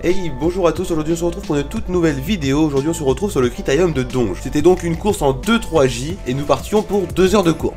Hey, bonjour à tous, aujourd'hui on se retrouve pour une toute nouvelle vidéo. Aujourd'hui on se retrouve sur le critérium de Donge. C'était donc une course en 2-3J et nous partions pour 2 heures de course.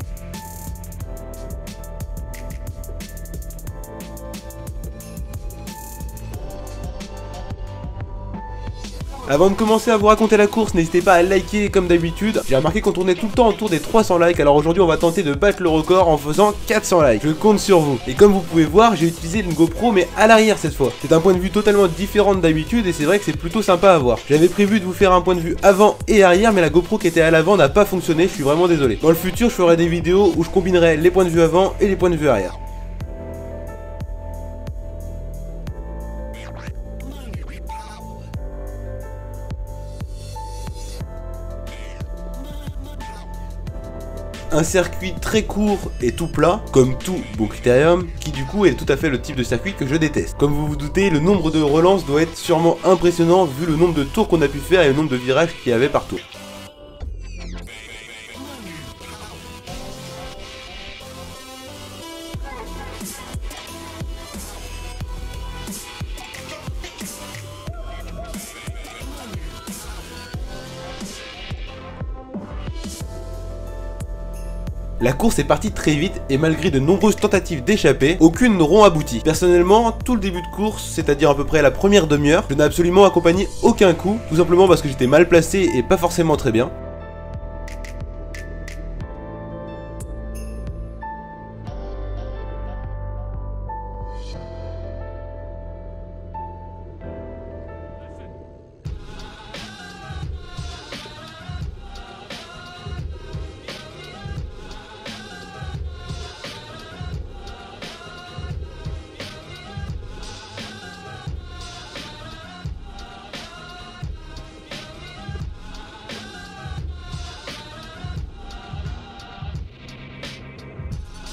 Avant de commencer à vous raconter la course, n'hésitez pas à liker comme d'habitude. J'ai remarqué qu'on tournait tout le temps autour des 300 likes, alors aujourd'hui on va tenter de battre le record en faisant 400 likes. Je compte sur vous. Et comme vous pouvez voir, j'ai utilisé une GoPro mais à l'arrière cette fois. C'est un point de vue totalement différent d'habitude et c'est vrai que c'est plutôt sympa à voir. J'avais prévu de vous faire un point de vue avant et arrière, mais la GoPro qui était à l'avant n'a pas fonctionné, je suis vraiment désolé. Dans le futur, je ferai des vidéos où je combinerai les points de vue avant et les points de vue arrière. Un circuit très court et tout plat, comme tout bon critérium, qui du coup est tout à fait le type de circuit que je déteste. Comme vous vous doutez, le nombre de relances doit être sûrement impressionnant vu le nombre de tours qu'on a pu faire et le nombre de virages qu'il y avait par tour. La course est partie très vite et malgré de nombreuses tentatives d'échapper, aucune n'auront abouti. Personnellement, tout le début de course, c'est-à-dire à peu près la première demi-heure, je n'ai absolument accompagné aucun coup, tout simplement parce que j'étais mal placé et pas forcément très bien.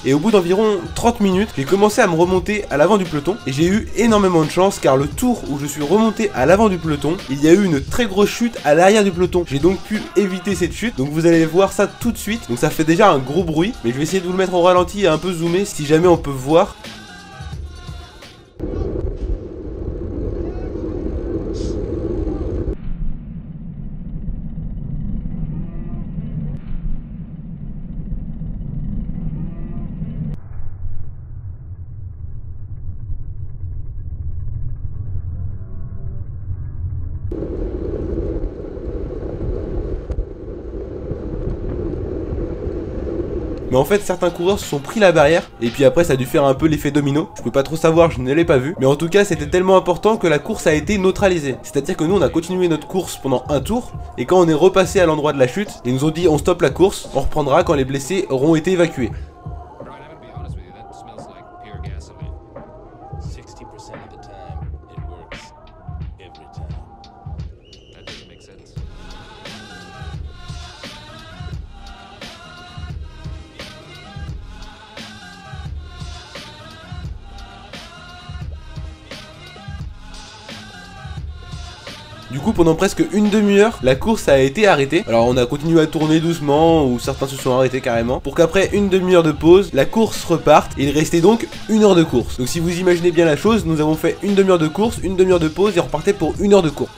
Et au bout d'environ 30 minutes, j'ai commencé à me remonter à l'avant du peloton et j'ai eu énormément de chance car le tour où je suis remonté à l'avant du peloton, il y a eu une très grosse chute à l'arrière du peloton. J'ai donc pu éviter cette chute, donc vous allez voir ça tout de suite. Donc ça fait déjà un gros bruit, mais je vais essayer de vous le mettre au ralenti et un peu zoomer si jamais on peut voir. Mais en fait certains coureurs se sont pris la barrière et puis après ça a dû faire un peu l'effet domino. Je peux pas trop savoir, je ne l'ai pas vu. Mais en tout cas c'était tellement important que la course a été neutralisée. C'est à dire que nous on a continué notre course pendant un tour. Et quand on est repassé à l'endroit de la chute, ils nous ont dit on stoppe la course, on reprendra quand les blessés auront été évacués. Du coup pendant presque une demi-heure la course a été arrêtée. Alors on a continué à tourner doucement ou certains se sont arrêtés carrément pour qu'après une demi-heure de pause la course reparte et il restait donc 1 heure de course. Donc si vous imaginez bien la chose, nous avons fait une demi-heure de course, une demi-heure de pause et on repartait pour 1 heure de course.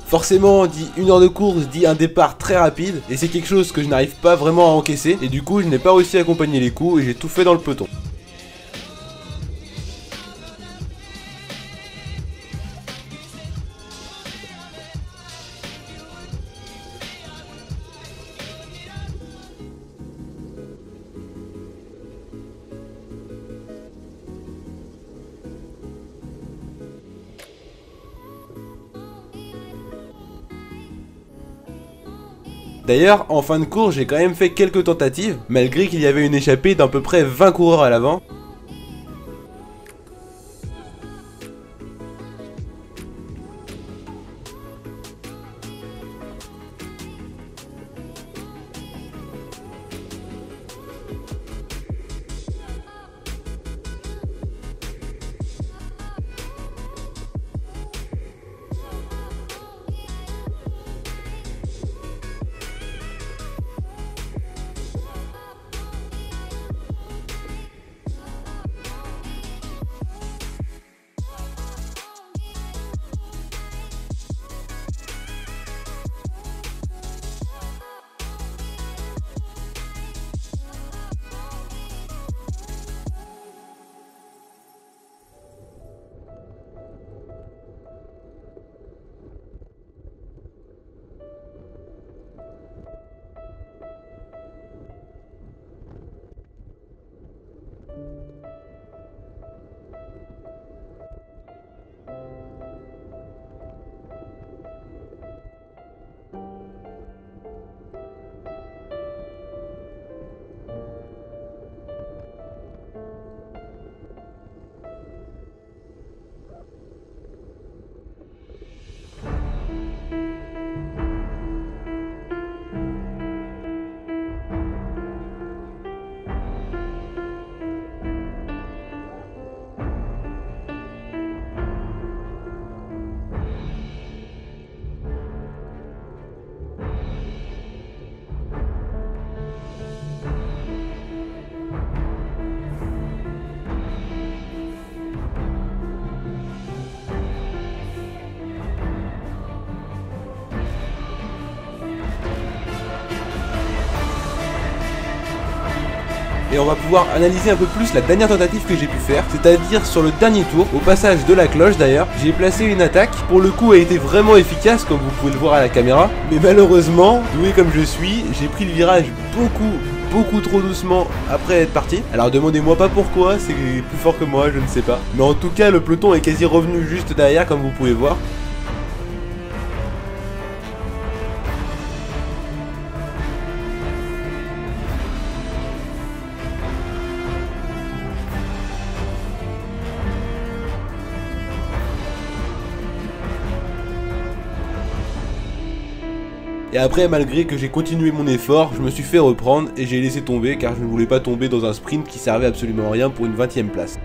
Forcément, dit 1 heure de course, dit un départ très rapide, et c'est quelque chose que je n'arrive pas vraiment à encaisser, et du coup je n'ai pas réussi à accompagner les coups, et j'ai tout fait dans le peloton. D'ailleurs, en fin de course, j'ai quand même fait quelques tentatives, malgré qu'il y avait une échappée d'à peu près 20 coureurs à l'avant. et on va pouvoir analyser un peu plus la dernière tentative que j'ai pu faire, c'est-à-dire sur le dernier tour, au passage de la cloche d'ailleurs, j'ai placé une attaque, pour le coup elle était vraiment efficace comme vous pouvez le voir à la caméra, mais malheureusement, doué comme je suis, j'ai pris le virage beaucoup trop doucement après être parti. Alors demandez-moi pas pourquoi, c'est plus fort que moi, je ne sais pas. Mais en tout cas, le peloton est quasi revenu juste derrière comme vous pouvez voir. Et après, malgré que j'ai continué mon effort, je me suis fait reprendre et j'ai laissé tomber car je ne voulais pas tomber dans un sprint qui servait absolument à rien pour une 20e place.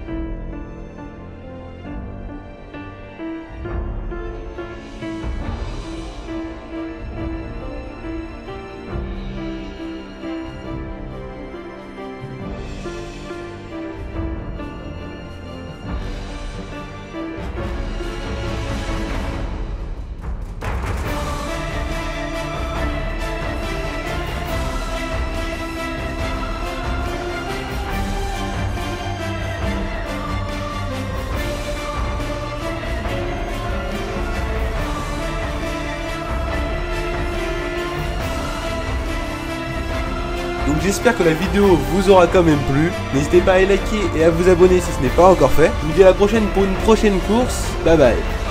Donc j'espère que la vidéo vous aura quand même plu. N'hésitez pas à liker et à vous abonner si ce n'est pas encore fait. Je vous dis à la prochaine pour une prochaine course. Bye bye.